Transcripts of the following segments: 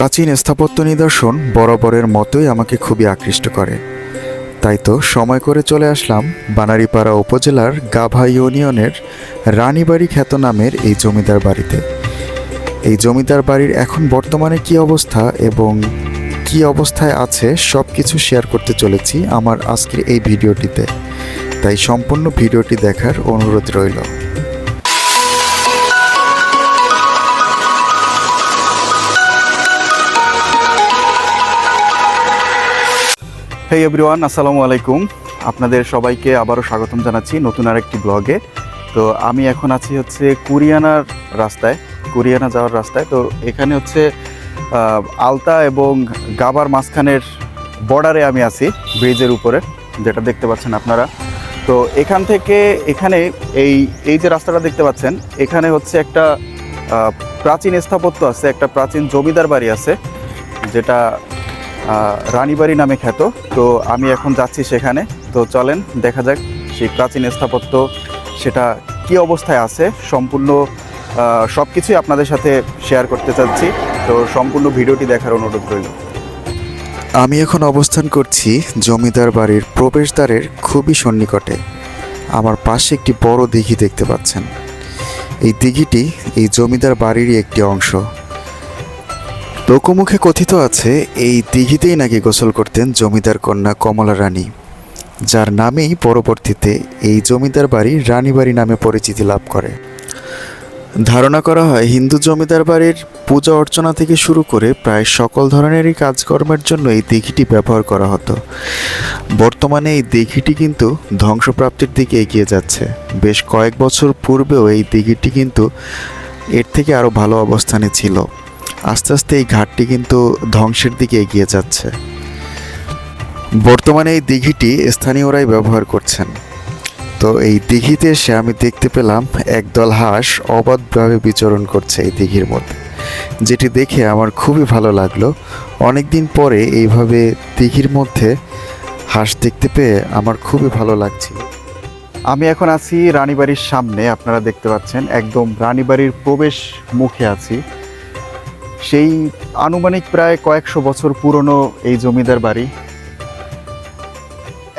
প্রাচীন স্থাপত্য নিদর্শন বরাবরের মতোই আমাকে খুবই আকৃষ্ট করে। তাই তো সময় করে চলে আসলাম বানারীপাড়া উপজেলার গাভা ইউনিয়নের রানীবাড়ি খ্যাত নামের এই জমিদার বাড়িতে। এই জমিদার বাড়ির এখন বর্তমানে কী অবস্থা এবং কী অবস্থায় আছে সব কিছু শেয়ার করতে চলেছি আমার আজকের এই ভিডিওটিতে। তাই সম্পূর্ণ ভিডিওটি দেখার অনুরোধ রইল। হেই এভরিওয়ান, আসসালামু আলাইকুম। আপনাদের সবাইকে আবারও স্বাগতম জানাচ্ছি নতুন আরেকটি ব্লগে। তো আমি এখন আছি কুরিয়ানা যাওয়ার রাস্তায়। তো এখানে আলতা এবং গাবার মাঝখানের বর্ডারে আমি আছি, ব্রিজের উপরে যেটা দেখতে পাচ্ছেন আপনারা। তো এখান থেকে এখানে এই যে রাস্তাটা দেখতে পাচ্ছেন, এখানে একটা প্রাচীন স্থাপত্য আছে, একটা প্রাচীন জমিদার বাড়ি আছে যেটা রানীবাড়ি নামে খ্যাত। তো আমি এখন যাচ্ছি সেখানে। তো চলেন দেখা যাক সেই প্রাচীন স্থাপত্য সেটা কি অবস্থায় আছে। সম্পূর্ণ সব কিছুই আপনাদের সাথে শেয়ার করতে চাচ্ছি। তো সম্পূর্ণ ভিডিওটি দেখার অনুরোধ রইল। আমি এখন অবস্থান করছি জমিদার বাড়ির প্রবেশদ্বারের খুবই সন্নিকটে। আমার পাশে একটি বড় দিঘি দেখতে পাচ্ছেন। এই দিঘিটি এই জমিদার বাড়িরই একটি অংশ। লোকমুখে কথিত আছে এই দিঘিতেই নাকি গোসল করতেন জমিদার কন্যা কমলা রানী, যার নামেই পরবর্তীতে এই জমিদার বাড়ি রানীবাড়ি নামে পরিচিতি লাভ করে। ধারণা করা হয় হিন্দু জমিদার বাড়ির পূজা অর্চনা থেকে শুরু করে প্রায় সকল ধরনেরই কাজকর্মের জন্য এই দিঘিটি ব্যবহার করা হতো। বর্তমানে এই দিঘিটি কিন্তু ধ্বংসপ্রাপ্তির দিকে এগিয়ে যাচ্ছে। বেশ কয়েক বছর পূর্বেও এই দিঘিটি কিন্তু এর থেকে আরও ভালো অবস্থানে ছিল। আস্তে আস্তে এই ঘাটটি কিন্তু ধ্বংসের দিকে এগিয়ে যাচ্ছে। বর্তমানে এই দিঘিটি স্থানীয়রাই ব্যবহার করছেন। তো এই দিঘিতে এসে আমি দেখতে পেলাম একদল হাঁস অবাধভাবে বিচরণ করছে এই দিঘির মধ্যে, যেটি দেখে আমার খুবই ভালো লাগলো। অনেক দিন পরে এইভাবে দিঘির মধ্যে হাঁস দেখতে পেয়ে আমার খুবই ভালো লাগছিল। আমি এখন আছি রানীবাড়ির সামনে, আপনারা দেখতে পাচ্ছেন একদম রানীবাড়ির প্রবেশ মুখে আছি। সেই আনুমানিক প্রায় কয়েকশো বছর পুরনো এই জমিদার বাড়ি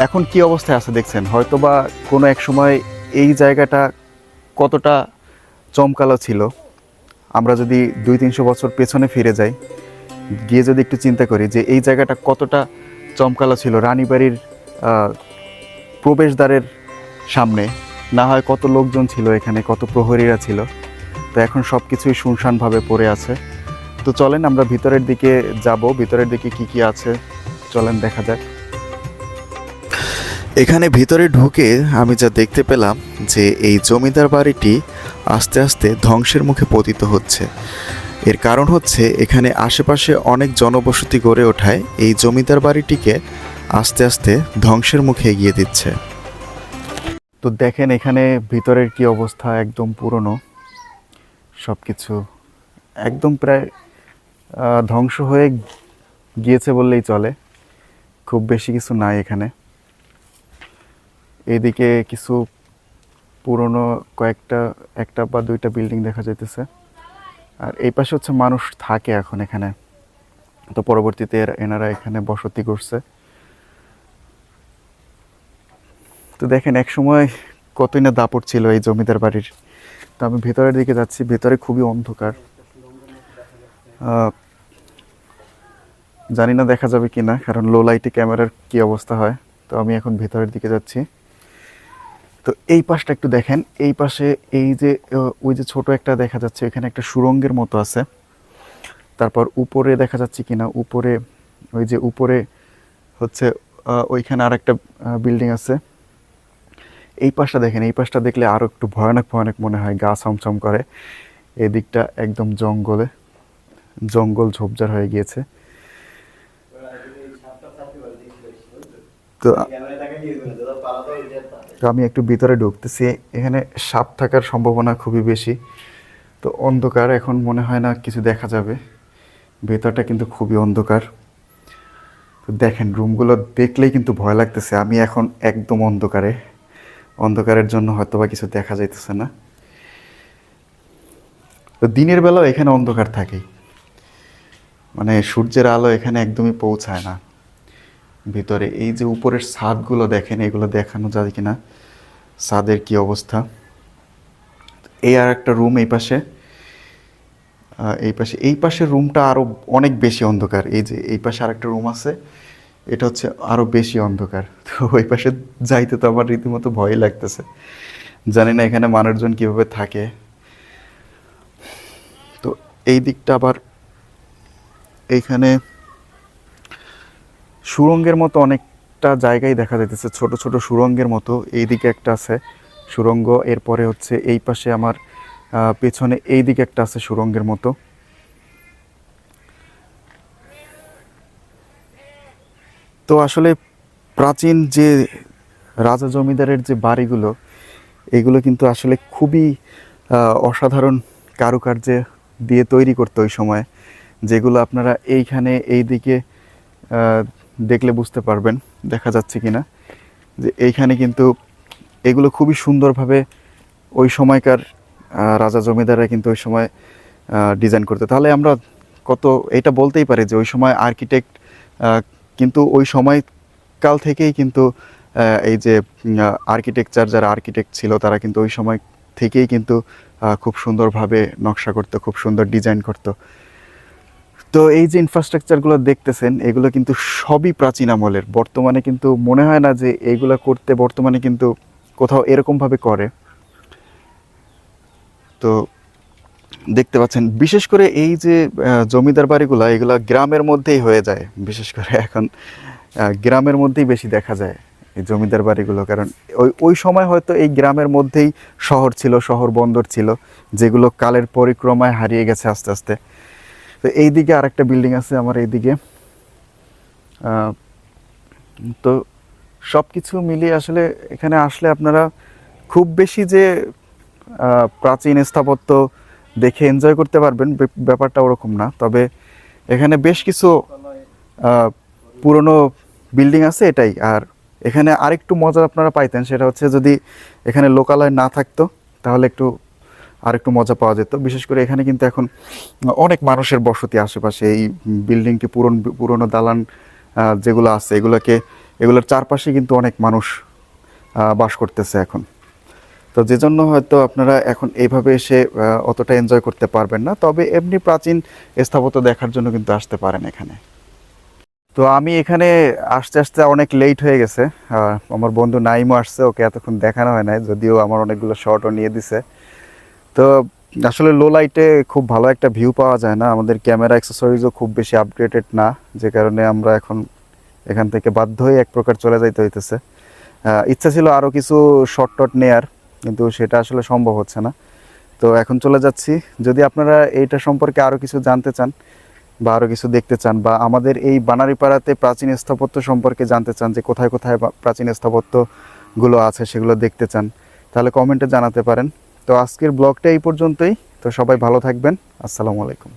এখন কি অবস্থায় আছে দেখছেন। হয়তোবা কোনো এক সময় এই জায়গাটা কতটা চমকালো ছিল। আমরা যদি 200-300 বছর পেছনে ফিরে যাই, গিয়ে যদি একটু চিন্তা করি যে এই জায়গাটা কতটা চমকালো ছিল, রানীবাড়ির প্রবেশদ্বারের সামনে না হয় কত লোকজন ছিল এখানে, কত প্রহরীরা ছিল। তো এখন সব কিছুই শুনশানভাবে পড়ে আছে। তো চলেন আমরা ভিতরের দিকে যাব, ভিতরের দিকে কি কি আছে চলেন দেখা যাক। এখানে ভিতরে ঢুকে আমি যা দেখতে পেলাম যে এই জমিদার বাড়িটি আস্তে আস্তে ধ্বংসের মুখে পতিত হচ্ছে। এর কারণ এখানে আশেপাশে অনেক জনবসতি গড়ে ওঠায় এই জমিদার বাড়িটিকে আস্তে আস্তে ধ্বংসের মুখে এগিয়ে দিচ্ছে। তো দেখেন এখানে ভিতরের কি অবস্থা, একদম পুরনো সব কিছু, একদম প্রায় ধ্বংস হয়ে গিয়েছে বললেই চলে। খুব বেশি কিছু নাই এখানে। এদিকে কিছু পুরনো একটা বা দুইটা বিল্ডিং দেখা যাইতেছে। আর এই পাশে মানুষ থাকে এখন এখানে। তো পরবর্তীতে এনারা এখানে বসতি করছে। তো দেখেন এক সময় কতই না দাপট ছিল এই জমিদার বাড়ির। তো আমি ভেতরের দিকে যাচ্ছি, ভেতরে খুবই অন্ধকার। জানি না দেখা যাবে কি না, কারণ লো লাইটে ক্যামেরার কি অবস্থা হয়। তো আমি এখন ভেতরের দিকে যাচ্ছি। তো এই পাশটা একটু দেখেন, এই পাশে ওই যে ছোট একটা দেখা যাচ্ছে, এখানে একটা সুড়ঙ্গের মতো আছে। তারপর উপরে দেখা যাচ্ছে কিনা, উপরে উপরে ওইখানে আর একটা বিল্ডিং আছে। এই পাশটা দেখেন, এই পাশটা দেখলে আরও একটু ভয়ানক ভয়ানক মনে হয়, গা ছমছম করে। এদিকটা একদম জঙ্গল ঝোপঝাড় হয়ে গিয়েছে। তো আমি একটু ভিতরে ঢুকতেছি। এখানে সাপ থাকার সম্ভাবনা খুবই বেশি। তো অন্ধকার, এখন মনে হয় না কিছু দেখা যাবে। ভেতরটা কিন্তু খুবই অন্ধকার। তো দেখেন রুমগুলো দেখলেই কিন্তু ভয় লাগতেছে। আমি এখন একদম অন্ধকারের জন্য হয়তোবা কিছু দেখা যাইতেছে না। তো দিনের বেলাও এখানে অন্ধকার থাকে। মানে সূর্যের আলো এখানে একদমই পৌঁছায় না ভিতরে। এই যে উপরের ছাদগুলো দেখেন, এগুলো দেখানো যায় কিনা ছাদের কি অবস্থা। এই আর একটা রুম এই পাশে, এই পাশের রুমটা আরও অনেক বেশি অন্ধকার। এই যে এই পাশে আর একটা রুম আছে, এটা হচ্ছে আরও বেশি অন্ধকার। তো ওই পাশে যাইতে তো আমার রীতিমতো ভয় লাগতেছে, জানি না এখানে মানুষজন কীভাবে থাকে। তো এই দিকটা আবার এইখানে সুড়ঙ্গের মতো অনেকটা জায়গায় দেখা যাইতেছে, ছোট ছোট সুড়ঙ্গের মতো। এইদিকে একটা আছে সুড়ঙ্গ, এরপরে হচ্ছে এই পাশে আমার পেছনে এই দিকে একটা আছে সুড়ঙ্গের মতো। তো আসলে প্রাচীন যে রাজা জমিদারের যে বাড়িগুলো, এগুলো কিন্তু আসলে খুবই অসাধারণ কারুকার্যে দিয়ে তৈরি করতো ওই সময়, যেগুলো আপনারা এইখানে এই দিকে দেখলে বুঝতে পারবেন, দেখা যাচ্ছে কিনা যে এইখানে কিন্তু এগুলো খুবই সুন্দরভাবে ওই সময়কার রাজা জমিদাররা কিন্তু ওই সময় ডিজাইন করতো। তাহলে আমরা কত এটা বলতেই পারি যে ওই সময় আর্কিটেক্ট কিন্তু ওই সময়কাল থেকেই কিন্তু এই যে আর্কিটেকচার, যারা আর্কিটেক্ট ছিল তারা কিন্তু ওই সময় থেকেই কিন্তু খুব সুন্দরভাবে নকশা করতো, খুব সুন্দর ডিজাইন করতো। তো এই যে ইনফ্রাস্ট্রাকচারগুলো দেখতেছেন, এগুলো কিন্তু সবই প্রাচীন আমলের। বর্তমানে কিন্তু মনে হয় না যে এইগুলো করতে বর্তমানে কিন্তু কোথাও এরকমভাবে করে। তো দেখতে পাচ্ছেন, বিশেষ করে এই যে জমিদার বাড়িগুলো, এগুলো গ্রামের মধ্যেই হয়ে যায়। বিশেষ করে এখন গ্রামের মধ্যেই বেশি দেখা যায় এই জমিদার বাড়িগুলো, কারণ ওই সময় হয়তো এই গ্রামের মধ্যেই শহর ছিল, শহর বন্দর ছিল, যেগুলো কালের পরিক্রমায় হারিয়ে গেছে আস্তে আস্তে। তো এই দিকে আরেকটা বিল্ডিং আছে আমার এইদিকে। তো সব কিছু মিলিয়ে আসলে এখানে আসলে আপনারা খুব বেশি যে প্রাচীন স্থাপত্য দেখে এনজয় করতে পারবেন ব্যাপারটা ওরকম না। তবে এখানে বেশ কিছু পুরনো বিল্ডিং আছে, এটাই। আর এখানে আরেকটু মজা আপনারা পাইতেন, সেটা হচ্ছে যদি এখানে লোকালয় না থাকতো তাহলে আরেকটু মজা পাওয়া যেত। বিশেষ করে এখানে কিন্তু এখন অনেক মানুষের বসতি আশেপাশে। এই বিল্ডিংটি পুরনো দালান যেগুলো আছে, এগুলোর চারপাশে কিন্তু অনেক মানুষ বাস করতেছে এখন। তো যে জন্য হয়তো আপনারা এখন এইভাবে এসে অতটা এনজয় করতে পারবেন না, তবে এমনি প্রাচীন স্থাপত্য দেখার জন্য কিন্তু আসতে পারেন এখানে। তো আমি এখানে আসতে আসতে অনেক লেট হয়ে গেছে। আমার বন্ধু নাইমও আসছে, ওকে এতক্ষণ দেখানো হয় নাই, যদিও আমার অনেকগুলো শর্টও নিয়ে দিছে। তো আসলে লো লাইটে খুব ভালো একটা ভিউ পাওয়া যায় না, আমাদের ক্যামেরা অ্যাক্সেসরিজও খুব বেশি আপডেটেড না, যে কারণে আমরা এখন এখান থেকে বাধ্য হয়ে এক প্রকার চলে যাইতে হইতেছে। ইচ্ছা ছিল আরও কিছু শর্ট নেয়ার, কিন্তু সেটা আসলে সম্ভব হচ্ছে না। তো এখন চলে যাচ্ছি। যদি আপনারা এইটা সম্পর্কে আরও কিছু জানতে চান বা আরও কিছু দেখতে চান, বা আমাদের এই বানারীপাড়াতে প্রাচীন স্থাপত্য সম্পর্কে জানতে চান, যে কোথায় কোথায় প্রাচীন স্থাপত্যগুলো আছে সেগুলো দেখতে চান, তাহলে কমেন্টে জানাতে পারেন। তো আজকের ব্লগটা এই পর্যন্তই। তো সবাই ভালো থাকবেন। আসসালামু আলাইকুম।